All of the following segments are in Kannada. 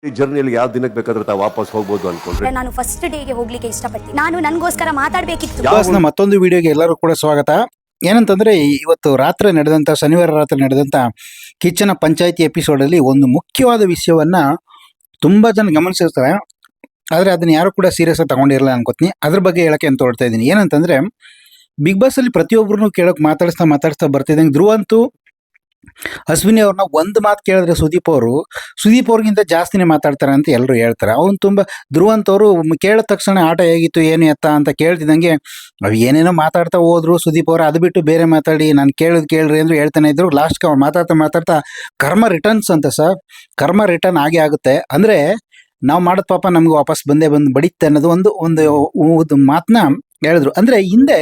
ಈ ಜರ್ನಿಯಲ್ಲಿ ಯಾವ ದಿನಕ್ಕೆ ಬೇಕಾದ್ರೆ ತಾವು ವಾಪಸ್ ಹೋಗ್ಬೋದು ಅನ್ಕೊಂಡ್ರೆ ನಾನು ಫಸ್ಟ್ ಡೇಗೆ ಹೋಗ್ಲಿಕ್ಕೆ ಇಷ್ಟಪಡ್ತೀನಿ. ನಾನು ನನಗೋಸ್ಕರ ಮಾತಾಡಬೇಕಿತ್ತು. ಬಾಸ್ನ ಮತ್ತೊಂದು ವಿಡಿಯೋಗೆ ಎಲ್ಲರೂ ಕೂಡ ಸ್ವಾಗತ. ಏನಂತಂದ್ರೆ ಇವತ್ತು ರಾತ್ರಿ ನಡೆದಂತ ಶನಿವಾರ ರಾತ್ರಿ ನಡೆದಂತ ಕಿಚ್ಚನ ಪಂಚಾಯಿತಿ ಎಪಿಸೋಡಲ್ಲಿ ಒಂದು ಮುಖ್ಯವಾದ ವಿಷಯವನ್ನ ತುಂಬಾ ಜನ ಗಮನಿಸಿರ್ತಾರೆ, ಆದ್ರೆ ಅದನ್ನ ಯಾರು ಕೂಡ ಸೀರಿಯಸ್ ಆಗಿ ತಗೊಂಡಿರಲ್ಲ ಅನ್ಕೋತೀನಿ. ಅದ್ರ ಬಗ್ಗೆ ಹೇಳಕ್ಕೆ ಅಂತ ಹೊರಡ್ತಾ ಇದ್ದೀನಿ. ಏನಂತಂದ್ರೆ ಬಿಗ್ ಬಾಸ್ ಅಲ್ಲಿ ಪ್ರತಿಯೊಬ್ಬರನ್ನು ಕೇಳಕ್ ಮಾತಾಡಿಸ್ತಾ ಬರ್ತಿದ್ದಂಗೆ ಧ್ರುವ ಅಂತೂ ಅಶ್ವಿನಿ ಅವ್ರನ್ನ ಒಂದು ಮಾತು ಕೇಳಿದ್ರೆ ಸುದೀಪ್ ಅವ್ರಿಗಿಂತ ಜಾಸ್ತಿನೇ ಮಾತಾಡ್ತಾರೆ ಅಂತ ಎಲ್ಲರೂ ಹೇಳ್ತಾರೆ. ಅವ್ನು ತುಂಬ ಧ್ರುವಂತ್ ಅವರು ಕೇಳಿದ ತಕ್ಷಣ ಆಟ ಹೇಗಿತ್ತು ಏನು ಎತ್ತ ಅಂತ ಕೇಳ್ತಿದ್ದಂಗೆ ಅವು ಏನೇನೋ ಮಾತಾಡ್ತಾ ಹೋದ್ರು. ಸುದೀಪ್ ಅವರು ಅದು ಬಿಟ್ಟು ಬೇರೆ ಮಾತಾಡಿ ನಾನು ಕೇಳ್ರಿ ಅಂದ್ರು ಹೇಳ್ತಾನೆ ಇದ್ರು. ಲಾಸ್ಟ್ಗೆ ಅವ್ರು ಮಾತಾಡ್ತಾ ಕರ್ಮ ರಿಟರ್ನ್ಸ್ ಅಂತ ಸರ್, ಕರ್ಮ ರಿಟರ್ನ್ ಆಗೇ ಆಗುತ್ತೆ. ಅಂದ್ರೆ ನಾವು ಮಾಡೋದು ಪಾಪ ನಮ್ಗೆ ವಾಪಸ್ ಬಂದು ಬಡಿತ್ತೆ ಅನ್ನೋದು ಒಂದು ಮಾತನ್ನ ಹೇಳಿದ್ರು. ಅಂದ್ರೆ ಹಿಂದೆ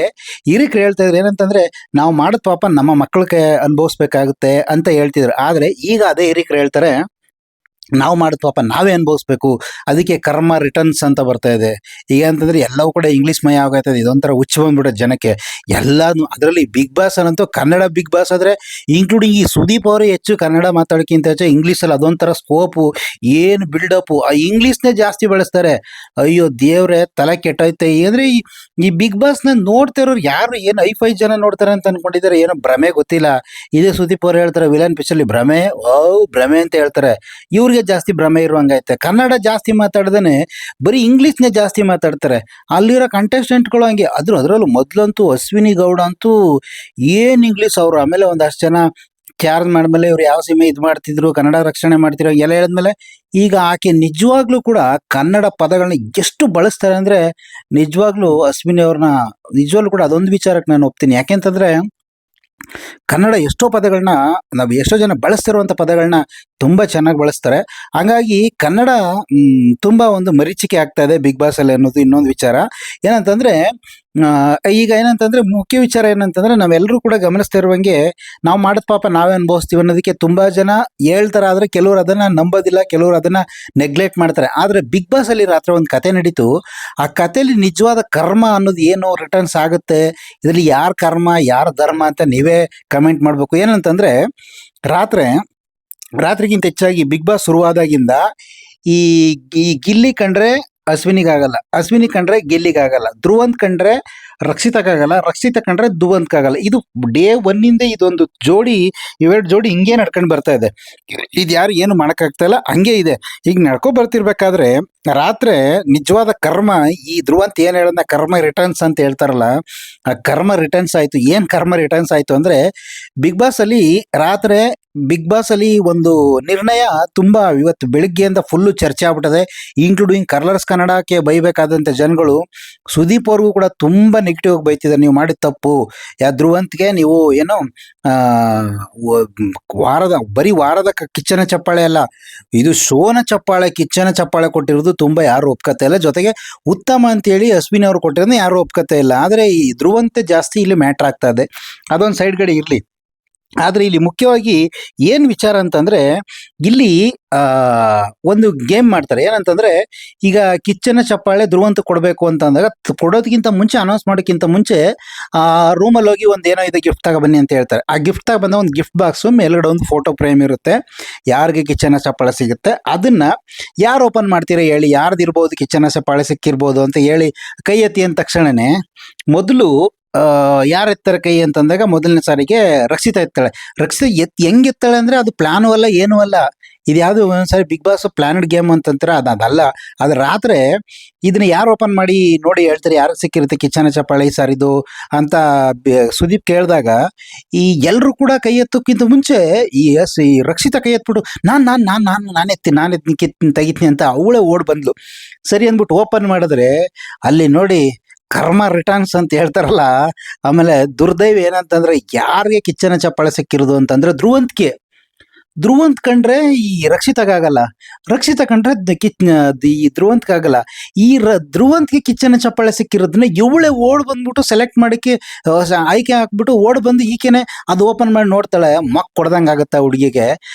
ಹಿರಿಕರು ಹೇಳ್ತಾ ಇದ್ರು ಏನಂತಂದ್ರೆ ನಾವು ಮಾಡೋದ್ ಪಾಪ ನಮ್ಮ ಮಕ್ಕಳಿಗೆ ಅನುಭವಿಸ್ಬೇಕಾಗುತ್ತೆ ಅಂತ ಹೇಳ್ತಿದ್ರು. ಆದ್ರೆ ಈಗ ಅದೇ ಹಿರಿಕರು ಹೇಳ್ತಾರೆ ನಾವು ಮಾಡೋದ್ ಪಾಪ ನಾವೇ ಅನುಭವಿಸ್ಬೇಕು, ಅದಕ್ಕೆ ಕರ್ಮ ರಿಟರ್ನ್ಸ್ ಅಂತ ಬರ್ತಾ ಇದೆ. ಈಗ ಅಂತಂದ್ರೆ ಎಲ್ಲವೂ ಕೂಡ ಇಂಗ್ಲೀಷ್ ಮಯ ಆಗೈತದೆ. ಇದೊಂಥರ ಹುಚ್ಚು ಬಂದ್ಬಿಡೋದು ಜನಕ್ಕೆ ಎಲ್ಲಾನು. ಅದರಲ್ಲಿ ಬಿಗ್ ಬಾಸ್ ಅನ್ನಂತೂ ಕನ್ನಡ ಬಿಗ್ ಬಾಸ್ ಆದ್ರೆ ಇಂಕ್ಲೂಡಿಂಗ್ ಈ ಸುದೀಪ್ ಅವರು ಹೆಚ್ಚು ಕನ್ನಡ ಮಾತಾಡೋಕ್ಕಿಂತ ಹೆಚ್ಚು ಇಂಗ್ಲೀಷಲ್ಲಿ ಅದೊಂಥರ ಸ್ಕೋಪು, ಏನು ಬಿಲ್ಡಪ್ಪು, ಆ ಇಂಗ್ಲೀಷ್ನೇ ಜಾಸ್ತಿ ಬಳಸ್ತಾರೆ. ಅಯ್ಯೋ ದೇವ್ರೆ ತಲೆ ಕೆಟ್ಟೈತೆ. ಅಂದ್ರೆ ಈ ಬಿಗ್ ಬಾಸ್ನ ನೋಡ್ತಾ ಇರೋರು ಯಾರು ಏನು 5 ಜನ ನೋಡ್ತಾರೆ ಅಂತ ಅನ್ಕೊಂಡಿದ್ದಾರೆ, ಏನೋ ಭ್ರಮೆ ಗೊತ್ತಿಲ್ಲ. ಇದೇ ಸುದೀಪ್ ಅವ್ರು ಹೇಳ್ತಾರೆ ವಿಲನ್ ಪಿಚ್ಚಲ್ಲಿ ಭ್ರಮೆ ಭ್ರಮೆ ಅಂತ ಹೇಳ್ತಾರೆ. ಇವ್ರಿಗೆ ಜಾಸ್ತಿ ಭ್ರಮೆ ಇರುವಂಗೈತೆ. ಕನ್ನಡ ಜಾಸ್ತಿ ಮಾತಾಡ್ದೇನೆ ಬರೀ ಇಂಗ್ಲೀಷ್ನೇ ಜಾಸ್ತಿ ಮಾತಾಡ್ತಾರೆ. ಅಲ್ಲಿರೋ ಕಂಟೆಸ್ಟೆಂಟ್ಗಳು ಹಂಗೆ. ಅದರಲ್ಲೂ ಮೊದಲಂತೂ ಅಶ್ವಿನಿ ಗೌಡ ಅಂತೂ ಏನ್ ಇಂಗ್ಲೀಷ್ ಅವರು. ಆಮೇಲೆ ಒಂದಷ್ಟು ಜನ ಚಾರ್ಜ್ ಮಾಡಿದ್ಮೇಲೆ ಇವ್ರು ಯಾವ ಸೀಮೆ ಇದು ಮಾಡ್ತಿದ್ರು, ಕನ್ನಡ ರಕ್ಷಣೆ ಮಾಡ್ತಿರೋ ಎಲ್ಲ ಹೇಳಿದ್ಮೇಲೆ ಈಗ ಆಕೆ ನಿಜವಾಗ್ಲೂ ಕೂಡ ಕನ್ನಡ ಪದಗಳನ್ನ ಎಷ್ಟು ಬಳಸ್ತಾರೆ ಅಂದ್ರೆ ನಿಜವಾಗ್ಲೂ ಅಶ್ವಿನಿ ಅವ್ರನ್ನ ನಿಜವಾಗ್ಲೂ ಕೂಡ ಅದೊಂದು ವಿಚಾರಕ್ಕೆ ನಾನು ಒಪ್ತೀನಿ. ಯಾಕೆಂತಂದ್ರೆ ಕನ್ನಡ ಎಷ್ಟೋ ಪದಗಳನ್ನ ನಾವು ಎಷ್ಟೋ ಜನ ಬಳಸ್ತಿರುವಂಥ ಪದಗಳನ್ನ ತುಂಬ ಚೆನ್ನಾಗಿ ಬಳಸ್ತಾರೆ. ಹಾಗಾಗಿ ಕನ್ನಡ ತುಂಬ ಒಂದು ಮರೀಚಿಕೆ ಆಗ್ತಾ ಇದೆ ಬಿಗ್ ಬಾಸ್ ಅಲ್ಲಿ ಅನ್ನೋದು ಇನ್ನೊಂದು ವಿಚಾರ. ಏನಂತಂದ್ರೆ ಈಗ ಏನಂತಂದ್ರೆ ಮುಖ್ಯ ವಿಚಾರ ಏನಂತಂದ್ರೆ ನಾವೆಲ್ಲರೂ ಕೂಡ ಗಮನಿಸ್ತಾ ಇರುವಂಗೆ ನಾವು ಮಾಡೋದ್ ಪಾಪ ನಾವೇ ಅನುಭವಿಸ್ತೀವಿ ಅನ್ನೋದಕ್ಕೆ ತುಂಬಾ ಜನ ಹೇಳ್ತಾರೆ. ಆದ್ರೆ ಕೆಲವರು ಅದನ್ನ ನಂಬೋದಿಲ್ಲ, ಕೆಲವರು ಅದನ್ನ ನೆಗ್ಲೆಕ್ಟ್ ಮಾಡ್ತಾರೆ. ಆದ್ರೆ ಬಿಗ್ ಬಾಸ್ ಅಲ್ಲಿ ರಾತ್ರಿ ಒಂದು ಕತೆ ನಡೀತು. ಆ ಕಥೆಯಲ್ಲಿ ನಿಜವಾದ ಕರ್ಮ ಅನ್ನೋದು ಏನು ರಿಟರ್ನ್ಸ್ ಆಗುತ್ತೆ, ಇದರಲ್ಲಿ ಯಾರ ಕರ್ಮ ಯಾರ ಧರ್ಮ ಅಂತ ನೀವೇ ಕಮೆಂಟ್ ಮಾಡ್ಬೇಕು. ಏನಂತಂದ್ರೆ ರಾತ್ರಿಗಿಂತ ಹೆಚ್ಚಾಗಿ ಬಿಗ್ ಬಾಸ್ ಶುರುವಾದಾಗಿಂದ ಈ ಗಿಲ್ಲಿ ಕಂಡ್ರೆ ಅಶ್ವಿನಿಗಾಗಲ್ಲ, ಅಶ್ವಿನಿ ಕಂಡ್ರೆ ಗಿಲ್ಲಿಗಾಗಲ್ಲ, ಧ್ರುವಂತ್ ಕಂಡ್ರೆ ರಕ್ಷಿತಕ್ಕಾಗಲ್ಲ, ರಕ್ಷಿತ ಕಂಡ್ರೆ ಧ್ರುವಂತ್ಗಾಗಲ್ಲ. ಇದು ಡೇ ಒನ್ನಿಂದ ಇದೊಂದು ಜೋಡಿ, ಇವೆರಡು ಜೋಡಿ ಹಿಂಗೆ ನಡ್ಕೊಂಡು ಬರ್ತಾ ಇದೆ. ಇದು ಯಾರು ಏನು ಮಾಡೋಕ್ಕಾಗ್ತಾ ಇಲ್ಲ, ಹಂಗೆ ಇದೆ. ಈಗ ನಡ್ಕೊ ಬರ್ತಿರ್ಬೇಕಾದ್ರೆ ರಾತ್ರಿ ನಿಜವಾದ ಕರ್ಮ, ಈ ಧ್ರುವಂತ್ ಏನು ಹೇಳೋದನ್ನ ಕರ್ಮ ರಿಟರ್ನ್ಸ್ ಅಂತ ಹೇಳ್ತಾರಲ್ಲ, ಆ ಕರ್ಮ ರಿಟರ್ನ್ಸ್ ಆಯ್ತು. ಏನು ಕರ್ಮ ರಿಟರ್ನ್ಸ್ ಆಯ್ತು ಅಂದ್ರೆ ಬಿಗ್ ಬಾಸ್ ಅಲ್ಲಿ ರಾತ್ರಿ ಬಿಗ್ ಬಾಸ್ ಅಲ್ಲಿ ಒಂದು ನಿರ್ಣಯ ತುಂಬಾ ಇವತ್ತು ಬೆಳಿಗ್ಗೆಯಿಂದ ಫುಲ್ಲು ಚರ್ಚೆ ಆಗ್ಬಿಟ್ಟದೆ. ಇನ್ಕ್ಲೂಡಿಂಗ್ ಕಲರ್ಸ್ ಕನ್ನಡಕ್ಕೆ ಬೈಬೇಕಾದಂಥ ಜನಗಳು ಸುದೀಪ್ ಅವ್ರಿಗೂ ಕೂಡ ತುಂಬಾ ನೆಗೆಟಿವ್ ಆಗಿ ಬೈತಿದ್ದಾರೆ. ನೀವು ಮಾಡಿದ ತಪ್ಪು, ಧ್ರುವಂತ್ಗೆ ನೀವು ಏನೋ ವಾರದ ಕಿಚ್ಚನ ಚಪ್ಪಾಳೆ ಅಲ್ಲ, ಇದು ಶೋನ ಚಪ್ಪಾಳೆ, ಕಿಚ್ಚನ ಚಪ್ಪಾಳೆ ಕೊಟ್ಟಿರೋದು ತುಂಬಾ ಯಾರು ಒಪ್ಕತ್ತೆ ಇಲ್ಲ. ಜೊತೆಗೆ ಉತ್ತಮ ಅಂತೇಳಿ ಅಶ್ವಿನಿ ಅವರು ಕೊಟ್ಟಿರೋದು ಯಾರು ಒಪ್ಕತ್ತೆ ಇಲ್ಲ. ಆದ್ರೆ ಈ ಧ್ರುವಂತೆ ಜಾಸ್ತಿ ಇಲ್ಲಿ ಮ್ಯಾಟ್ರ್ ಆಗ್ತಾ ಇದೆ. ಅದೊಂದು ಸೈಡ್ ಗಡೆ ಇರ್ಲಿ. ಆದ್ರೆ ಇಲ್ಲಿ ಮುಖ್ಯವಾಗಿ ಏನ್ ವಿಚಾರ ಅಂತಂದ್ರೆ ಇಲ್ಲಿ ಒಂದು ಗೇಮ್ ಮಾಡ್ತಾರೆ. ಏನಂತಂದ್ರೆ ಈಗ ಕಿಚ್ಚನ ಚಪ್ಪಾಳೆ ಧ್ರುವಂತ ಕೊಡಬೇಕು ಅಂತ ಅಂದಾಗ ಕೊಡೋದಕ್ಕಿಂತ ಮುಂಚೆ, ಅನೌನ್ಸ್ ಮಾಡೋಕ್ಕಿಂತ ಮುಂಚೆ ರೂಮಲ್ಲಿ ಹೋಗಿ ಒಂದು ಏನೋ ಇದೆ ಗಿಫ್ಟ್ ತಗೋ ಬನ್ನಿ ಅಂತ ಹೇಳ್ತಾರೆ. ಆ ಗಿಫ್ಟ್ ತಗ ಬಂದ ಒಂದು ಗಿಫ್ಟ್ ಬಾಕ್ಸು ಮೇಲ್ಗಡೆ ಒಂದು ಫೋಟೋ ಫ್ರೇಮ್ ಇರುತ್ತೆ. ಯಾರಿಗೆ ಕಿಚ್ಚನ ಚಪ್ಪಾಳೆ ಸಿಗುತ್ತೆ ಅದನ್ನ ಯಾರು ಓಪನ್ ಮಾಡ್ತೀರಾ ಹೇಳಿ, ಯಾರ್ದಿರ್ಬೋದು ಕಿಚ್ಚನ ಚಪ್ಪಾಳೆ ಸಿಕ್ಕಿರ್ಬೋದು ಅಂತ ಹೇಳಿ ಕೈ ಎತ್ತಿ ಅಂದ ತಕ್ಷಣನೇ ಮೊದಲು ಯಾರು ಎತ್ತಾರೆ ಕೈ ಅಂತಂದಾಗ ಮೊದಲನೇ ಸಾರಿಗೆ ರಕ್ಷಿತ ಎತ್ತಾಳೆ. ರಕ್ಷಿತ ಹೆಂಗ್ ಎತ್ತಾಳೆ ಅಂದ್ರೆ ಅದು ಪ್ಲಾನು ಅಲ್ಲ, ಏನೂ ಅಲ್ಲ. ಇದು ಯಾವುದು ಒಂದ್ಸಾರಿ ಬಿಗ್ ಬಾಸ್ ಪ್ಲಾನೆಡ್ ಗೇಮ್ ಅಂತಂತಾರೆ, ಅದಲ್ಲ. ಅದ್ರ ರಾತ್ರಿ ಇದನ್ನ ಯಾರು ಓಪನ್ ಮಾಡಿ ನೋಡಿ ಹೇಳ್ತಾರೆ ಯಾರು ಸಿಕ್ಕಿರುತ್ತೆ ಕಿಚ್ಚನ ಚಪ್ಪಾಳೆ ಸಾರಿದು ಅಂತ ಸುದೀಪ್ ಕೇಳಿದಾಗ ಈ ಎಲ್ರು ಕೂಡ ಕೈ ಎತ್ತೋಕ್ಕಿಂತ ಮುಂಚೆ ಈ ರಕ್ಷಿತ ಕೈ ಎತ್ಬಿಟ್ಟು ನಾನು ತೆಗಿತೀನಿ ಅಂತ ಅವಳೇ ಓಡ್ ಬಂದ್ಲು. ಸರಿ ಅಂದ್ಬಿಟ್ಟು ಓಪನ್ ಮಾಡಿದ್ರೆ ಅಲ್ಲಿ ನೋಡಿ ಕರ್ಮ ರಿಟರ್ನ್ಸ್ ಅಂತ ಹೇಳ್ತಾರಲ್ಲ. ಆಮೇಲೆ ದುರ್ದೈವ ಏನಂತಂದ್ರೆ ಯಾರಿಗೆ ಕಿಚ್ಚನ ಚಪ್ಪಾಳೆ ಸಿಕ್ಕಿರೋದು ಅಂತಂದ್ರೆ ಧ್ರುವಂತ್ ಕಂಡ್ರೆ ಈ ರಕ್ಷಿತಗಾಗಲ್ಲ, ರಕ್ಷಿತ ಕಂಡ್ರೆ ಈ ಧ್ರುವಂತ್ಗಾಗಲ್ಲ. ಈ ಧ್ರುವಂತ್ಗೆ ಕಿಚ್ಚನ ಚಪ್ಪಾಳೆ ಸಿಕ್ಕಿರೋದನ್ನ ಇವಳೆ ಓಡ್ ಬಂದ್ಬಿಟ್ಟು ಸೆಲೆಕ್ಟ್ ಮಾಡಕ್ಕೆ ಆಯ್ಕೆ ಹಾಕ್ಬಿಟ್ಟು ಓಡ್ ಬಂದು ಈಕೆನೆ ಅದು ಓಪನ್ ಮಾಡಿ ನೋಡ್ತಾಳೆ. ಮಕ್ ಕೊಡ್ದಂಗೆ ಆಗುತ್ತೆ ಹುಡುಗಿಗೆ.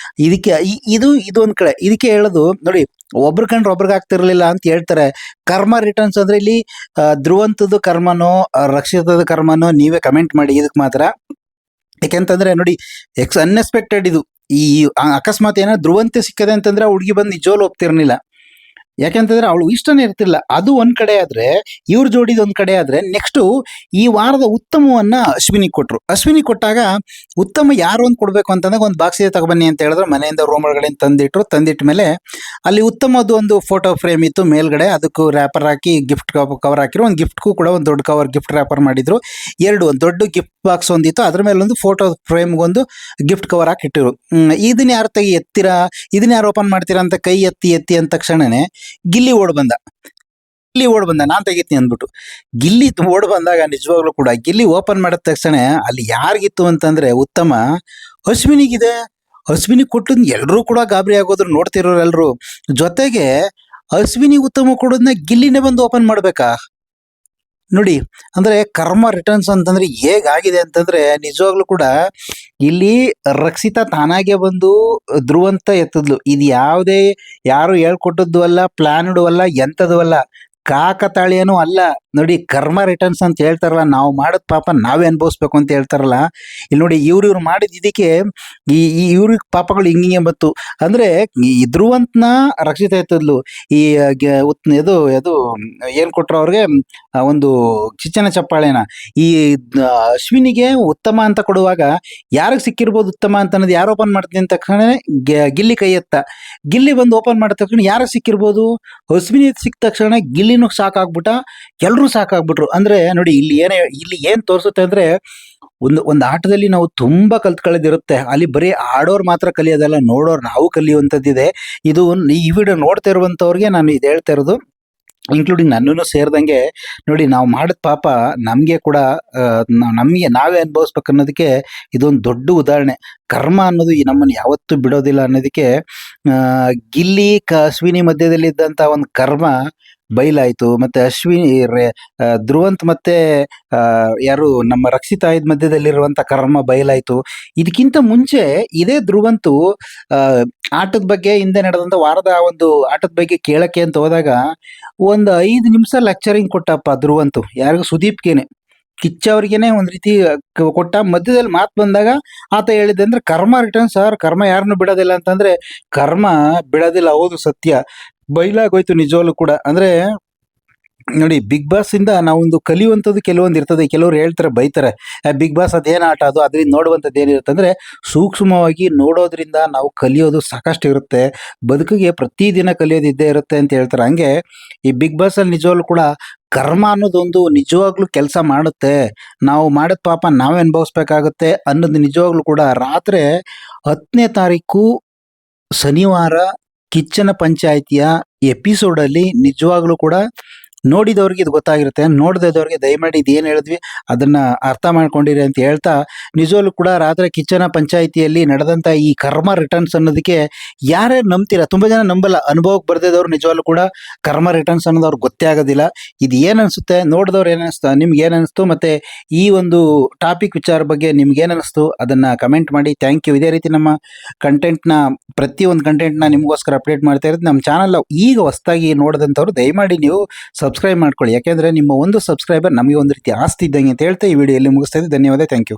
ಇದಕ್ಕೆ ಇದು ಒಂದ್ ಕಡೆ. ಇದಕ್ಕೆ ಹೇಳೋದು ನೋಡಿ, ಒಬ್ರು ಕಂಡ್ರೆ ಒಬ್ರಿಗೆ ಆಗ್ತಿರ್ಲಿಲ್ಲ ಅಂತ ಹೇಳ್ತಾರೆ. ಕರ್ಮ ರಿಟರ್ನ್ಸ್ ಅಂದ್ರೆ ಇಲ್ಲಿ ಧ್ರುವಂತದ ಕರ್ಮನೋ ರಕ್ಷಿತದ ಕರ್ಮನೋ ನೀವೇ ಕಮೆಂಟ್ ಮಾಡಿ ಇದಕ್ಕೆ ಮಾತ್ರ. ಯಾಕೆಂತಂದ್ರೆ ನೋಡಿ ಅನ್ಎಕ್ಸ್ಪೆಕ್ಟೆಡ್ ಇದು ಈ ಅಕಸ್ಮಾತ್ ಏನಾದ್ರು ಧ್ರುವಂತೆ ಸಿಕ್ಕದೆ ಅಂತಂದ್ರೆ ಆ ಹುಡುಗಿ ಬಂದು ನಿಜವಲ್ಲೂ ಒಪ್ತಿರ್ಲಿಲ್ಲ. ಯಾಕಂತಂದ್ರೆ ಅವಳು ಇಷ್ಟನೇ ಇರ್ತಿಲ್ಲ. ಅದು ಒಂದ್ ಕಡೆ ಆದ್ರೆ, ಇವ್ರ ಜೋಡಿದ ಒಂದ್ ಕಡೆ ಆದ್ರೆ, ನೆಕ್ಸ್ಟು ಈ ವಾರದ ಉತ್ತಮವನ್ನ ಅಶ್ವಿನಿ ಕೊಟ್ರು. ಅಶ್ವಿನಿ ಕೊಟ್ಟಾಗ ಉತ್ತಮ ಯಾರು ಅಂತ ಕೊಡ್ಬೇಕು ಅಂತಂದಾಗ ಒಂದು ಬಾಕ್ಸ್ ಇದೆ ತಗೊಬನ್ನಿ ಅಂತ ಹೇಳಿದ್ರು. ಮನೆಯಿಂದ ರೂಮ್ ಒಳಗಡೆ ತಂದಿಟ್ರು. ತಂದಿಟ್ಟ ಮೇಲೆ ಅಲ್ಲಿ ಉತ್ತಮದ್ದು ಒಂದು ಫೋಟೋ ಫ್ರೇಮ್ ಇತ್ತು ಮೇಲ್ಗಡೆ, ಅದಕ್ಕೂ ರ್ಯಾಪರ್ ಹಾಕಿ ಗಿಫ್ಟ್ ಕವರ್ ಹಾಕಿರು. ಒಂದು ಗಿಫ್ಟ್ಗೂ ಕೂಡ ಒಂದು ದೊಡ್ಡ ಕವರ್ ಗಿಫ್ಟ್ ರ್ಯಾಪರ್ ಮಾಡಿದ್ರು. ಒಂದು ದೊಡ್ಡ ಗಿಫ್ಟ್ ಬಾಕ್ಸ್ ಒಂದಿತ್ತು, ಅದ್ರ ಮೇಲೆ ಒಂದು ಫೋಟೋ ಫ್ರೇಮ್ಗೊಂದು ಗಿಫ್ಟ್ ಕವರ್ ಹಾಕಿ ಇಟ್ಟಿರು. ಇದನ್ನ ಯಾರು ಎತ್ತೀರಾ, ಇದನ್ನ ಯಾರು ಓಪನ್ ಮಾಡ್ತೀರಾ ಅಂತ ಕೈ ಎತ್ತಿ ಅಂದ ತಕ್ಷಣನೇ ಗಿಲ್ಲಿ ಓಡ್ ಬಂದ ನಾನ್ ತೆಗಿತೀನಿ ಅಂದ್ಬಿಟ್ಟು. ಗಿಲ್ಲಿ ಓಡ್ ಬಂದಾಗ ನಿಜವಾಗ್ಲೂ ಕೂಡ ಗಿಲ್ಲಿ ಓಪನ್ ಮಾಡಿದ ತಕ್ಷಣ ಅಲ್ಲಿ ಯಾರಿಗಿತ್ತು ಅಂತಂದ್ರೆ ಉತ್ತಮ ಅಶ್ವಿನಿಗಿದೆ. ಅಶ್ವಿನಿ ಕೊಟ್ಟದ್ ಎಲ್ರೂ ಕೂಡ ಗಾಬರಿ ಆಗೋದ್ರು, ನೋಡ್ತಿರೋರು ಎಲ್ರು. ಜೊತೆಗೆ ಅಶ್ವಿನಿ ಉತ್ತಮ ಕೊಡೋದನ್ನ ಗಿಲ್ಲಿನೇ ಬಂದು ಓಪನ್ ಮಾಡ್ಬೇಕಾ ನೋಡಿ. ಅಂದ್ರೆ ಕರ್ಮ ರಿಟರ್ನ್ಸ್ ಅಂತಂದ್ರೆ ಹೇಗಾಗಿದೆ ಅಂತಂದ್ರೆ ನಿಜವಾಗ್ಲೂ ಕೂಡ ಇಲ್ಲಿ ರಕ್ಷಿತಾ ತಾನಾಗೆ ಬಂದು ಧ್ರುವಂತ ಎತ್ತದ್ಲು. ಇದು ಯಾರು ಹೇಳ್ಕೊಟ್ಟದ್ದು ಅಲ್ಲ, ಪ್ಲಾನ್ಡು ಅಲ್ಲ, ಎಂಥದ್ದು ಅಲ್ಲ, ಕಾಕತಾಳಿಯನೂ ಅಲ್ಲ. ನೋಡಿ, ಕರ್ಮ ರಿಟರ್ನ್ಸ್ ಅಂತ ಹೇಳ್ತಾರಲ್ಲ, ನಾವು ಮಾಡೋದ್ ಪಾಪ ನಾವೇ ಅನುಭವಿಸ್ಬೇಕು ಅಂತ ಹೇಳ್ತಾರಲ್ಲ. ಇಲ್ಲಿ ನೋಡಿ, ಇವ್ರು ಮಾಡಿದ ಇದಕ್ಕೆ ಇವ್ರಿಗೆ ಪಾಪಗಳು ಹಿಂಗೆ ಬಂತು. ಅಂದ್ರೆ ಈ ಧ್ರುವಂತನ ರಕ್ಷಿತ ಎತ್ತದ್ಲು. ಈ ಇದು ಏನ್ ಕೊಟ್ರು ಅವ್ರಿಗೆ ಒಂದು ಚಿಚ್ಚನ ಚಪ್ಪಾಳೆನ. ಈ ಅಶ್ವಿನಿಗೆ ಉತ್ತಮ ಅಂತ ಕೊಡುವಾಗ ಯಾರಿಗೆ ಸಿಕ್ಕಿರ್ಬೋದು ಉತ್ತಮ ಅಂತ ಅನ್ನೋದು ಯಾರು ಓಪನ್ ಮಾಡ್ತೀನಿ ಅಂತ ತಕ್ಷಣ ಗಿಲ್ಲಿ ಕೈ ಎತ್ತ. ಗಿಲ್ಲಿ ಬಂದು ಓಪನ್ ಮಾಡಿದ ತಕ್ಷಣ ಯಾರಿಗೆ ಸಿಕ್ಕಿರ್ಬೋದು, ಅಶ್ವಿನಿ ಸಿಕ್ಕ ತಕ್ಷಣ ಗಿಲ್ಲಿನೂ ಸಾಕಾಗ್ಬಿಟ್ಟ, ಎಲ್ರೂ ಸಾಕಾಗ್ಬಿಟ್ರು. ಅಂದ್ರೆ ನೋಡಿ, ಇಲ್ಲಿ ಏನ್ ತೋರಿಸುತ್ತೆ ಅಂದ್ರೆ ಒಂದು ಆಟದಲ್ಲಿ ನಾವು ತುಂಬಾ ಕಲ್ತ್ಕೊಳ್ಳೋದಿರುತ್ತೆ. ಅಲ್ಲಿ ಬರೀ ಆಡೋರು ಮಾತ್ರ ಕಲಿಯೋದಲ್ಲ, ನೋಡೋರು ನಾವು ಕಲಿಯುವಂಥದ್ದಿದೆ. ಇದು ಈ ವಿಡಿಯೋ ನೋಡ್ತಾ ಇರುವಂತವ್ರಿಗೆ ನಾನು ಇದು ಹೇಳ್ತಾ ಇರೋದು, ಇನ್ಕ್ಲೂಡಿಂಗ್ ನನ್ನನ್ನು ಸೇರಿದಂಗೆ. ನೋಡಿ, ನಾವು ಮಾಡಿದ ಪಾಪ ನಮಗೆ ಕೂಡ ನಾವೇ ಅನುಭವಿಸ್ಬೇಕು ಅನ್ನೋದಕ್ಕೆ ಇದೊಂದು ದೊಡ್ಡ ಉದಾಹರಣೆ. ಕರ್ಮ ಅನ್ನೋದು ನಮ್ಮನ್ನು ಯಾವತ್ತೂ ಬಿಡೋದಿಲ್ಲ ಅನ್ನೋದಕ್ಕೆ ಗಿಲ್ಲಿ ಅಶ್ವಿನಿ ಮಧ್ಯದಲ್ಲಿದ್ದಂಥ ಒಂದು ಕರ್ಮ ಬಯಲಾಯಿತು. ಮತ್ತೆ ಧ್ರುವಂತ್ ಮತ್ತೆ ಯಾರು ನಮ್ಮ ರಕ್ಷಿತಾ ಮಧ್ಯದಲ್ಲಿರುವಂಥ ಕರ್ಮ ಬಯಲಾಯಿತು. ಇದಕ್ಕಿಂತ ಮುಂಚೆ ಇದೇ ಧ್ರುವಂತು ಆಟದ ಬಗ್ಗೆ, ಹಿಂದೆ ನಡೆದಂಥ ವಾರದ ಒಂದು ಆಟದ ಬಗ್ಗೆ ಕೇಳಕ್ಕೆ ಅಂತ ಹೋದಾಗ ಒಂದು 5 ನಿಮಿಷ ಲೆಕ್ಚರಿಂಗ್ ಕೊಟ್ಟಪ್ಪ ಧ್ರುವಂತು. ಯಾರಿಗೂ ಸುದೀಪ್ಗೇನೆ, ಕಿಚ್ಚ ಅವ್ರಿಗೇನೆ ಒಂದ್ ರೀತಿ ಕೊಟ್ಟ. ಮಧ್ಯದಲ್ಲಿ ಮಾತು ಬಂದಾಗ ಆತ ಹೇಳಿದೆ ಅಂದ್ರೆ ಕರ್ಮ ರಿಟರ್ನ್ ಸರ್, ಕರ್ಮ ಯಾರನ್ನು ಬಿಡೋದಿಲ್ಲ ಅಂತಂದ್ರೆ ಕರ್ಮ ಬಿಡೋದಿಲ್ಲ. ಹೌದು, ಸತ್ಯ, ಬಯಲಾಗೋಯ್ತು ನಿಜವಾಗ್ಲೂ ಕೂಡ. ಅಂದ್ರೆ ನೋಡಿ, ಬಿಗ್ ಬಾಸ್ ಇಂದ ನಾವೊಂದು ಕಲಿಯುವಂಥದ್ದು ಕೆಲವೊಂದು ಇರ್ತದೆ. ಕೆಲವ್ರು ಹೇಳ್ತಾರೆ, ಬೈತಾರೆ, ಬಿಗ್ ಬಾಸ್ ಅದೇನು ಆಟ, ಅದು ಅದರಿಂದ ನೋಡುವಂಥದ್ದು ಏನಿರುತ್ತೆ ಅಂದ್ರೆ ಸೂಕ್ಷ್ಮವಾಗಿ ನೋಡೋದ್ರಿಂದ ನಾವು ಕಲಿಯೋದು ಸಾಕಷ್ಟು ಇರುತ್ತೆ. ಬದುಕಿಗೆ ಪ್ರತಿದಿನ ಕಲಿಯೋದು ಇದ್ದೇ ಇರುತ್ತೆ ಅಂತ ಹೇಳ್ತಾರೆ. ಹಂಗೆ ಈ ಬಿಗ್ ಬಾಸ್ ಅಲ್ಲಿ ನಿಜವಾಗ್ಲೂ ಕೂಡ ಕರ್ಮ ಅನ್ನೋದೊಂದು ನಿಜವಾಗ್ಲೂ ಕೆಲಸ ಮಾಡುತ್ತೆ. ನಾವು ಮಾಡಿದ ಪಾಪ ನಾವೇ ಅನುಭವಿಸ್ಬೇಕಾಗತ್ತೆ ಅನ್ನೋದು ನಿಜವಾಗ್ಲೂ ಕೂಡ. ರಾತ್ರಿ 10ನೇ ತಾರೀಕು ಶನಿವಾರ ಕಿಚ್ಚನ ಪಂಚಾಯಿತಿಯ ಎಪಿಸೋಡಲ್ಲಿ ನಿಜವಾಗ್ಲೂ ಕೂಡ ನೋಡಿದವ್ರಿಗೆ ಇದು ಗೊತ್ತಾಗಿರುತ್ತೆ. ನೋಡದವ್ರಿಗೆ ದಯಮಾಡಿ ಇದು ಏನು ಹೇಳಿದ್ವಿ ಅದನ್ನ ಅರ್ಥ ಮಾಡ್ಕೊಂಡಿರಿ ಅಂತ ಹೇಳ್ತಾ, ನಿಜವಾಗ್ಲೂ ಕೂಡ ರಾತ್ರಿ ಕಿಚ್ಚನ ಪಂಚಾಯಿತಿಯಲ್ಲಿ ನಡೆದಂಥ ಈ ಕರ್ಮ ರಿಟರ್ನ್ಸ್ ಅನ್ನೋದಕ್ಕೆ ಯಾರ್ಯಾರು ನಂಬ್ತೀರಾ? ತುಂಬ ಜನ ನಂಬಲ್ಲ. ಅನುಭವಕ್ಕೆ ಬರ್ದಿದ್ದವ್ರು ನಿಜವಾಗ್ಲೂ ಕೂಡ ಕರ್ಮ ರಿಟರ್ನ್ಸ್ ಅನ್ನೋದು ಅವ್ರಿಗೆ ಗೊತ್ತೇ ಆಗೋದಿಲ್ಲ. ಇದು ಏನನ್ಸುತ್ತೆ, ನೋಡಿದವ್ರು ಏನಿಸ್ತು, ನಿಮ್ಗೆ ಏನಿಸ್ತು, ಮತ್ತೆ ಈ ಒಂದು ಟಾಪಿಕ್ ವಿಚಾರ ಬಗ್ಗೆ ನಿಮ್ಗೆ ಏನಿಸ್ತು ಅದನ್ನ ಕಮೆಂಟ್ ಮಾಡಿ. Thank you. ಇದೇ ರೀತಿ ನಮ್ಮ ಕಂಟೆಂಟ್ನ, ಪ್ರತಿಯೊಂದು ಕಂಟೆಂಟ್ನ ನಿಮಗೋಸ್ಕರ ಅಪ್ಡೇಟ್ ಮಾಡ್ತಾ ಇರೋದು. ನಮ್ಮ ಚಾನಲ್ ಈಗ ಹೊಸದಾಗಿ ನೋಡಿದಂಥವ್ರು ದಯಮಾಡಿ ನೀವು ಸಬ್ಸ್ಕ್ರೈಬ್ ಮಾಡ್ಕೊಳ್ಳಿ. ಯಾಕೆಂದರೆ ನಿಮ್ಮ ಒಂದು ಸಬ್ಸ್ಕ್ರೈಬರ್ ನಮಗೆ ಒಂದು ರೀತಿ ಆಸ್ತಿ ಇದ್ದಂಗೆ ಅಂತ ಹೇಳ್ತಾ ಈ ವಿಡಿಯೋಲ್ಲಿ ಮುಗಿಸ್ತಾ ಇದ್ದೀನಿ. ಧನ್ಯವಾದ. Thank you.